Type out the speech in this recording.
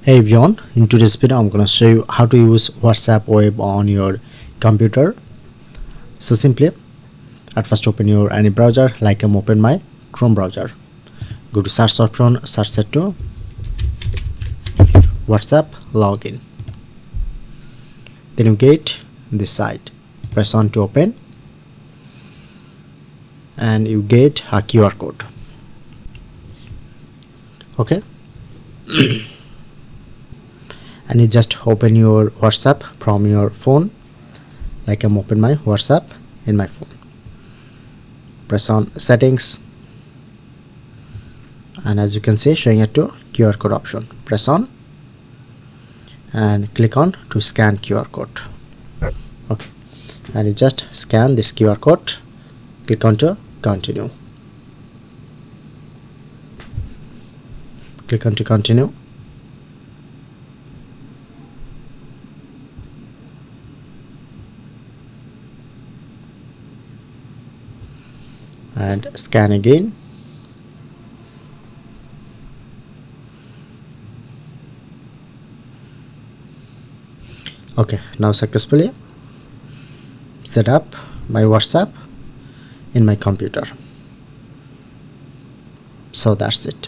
Hey everyone, in today's video I'm gonna show you how to use WhatsApp web on your computer. So simply at first open your any browser, like I'm open my Chrome browser. Go to search option, search set to WhatsApp login. Then you get this site. Press on to open and you get a QR code. Okay. And you just open your WhatsApp from your phone, like I'm open my WhatsApp in my phone. Press on settings, and as you can see showing it to QR code option. Press on and click on to scan QR code. Okay, and you just scan this QR code, click on to continue. Click on to continue. And scan again. Okay, now successfully set up my WhatsApp in my computer. So that's it.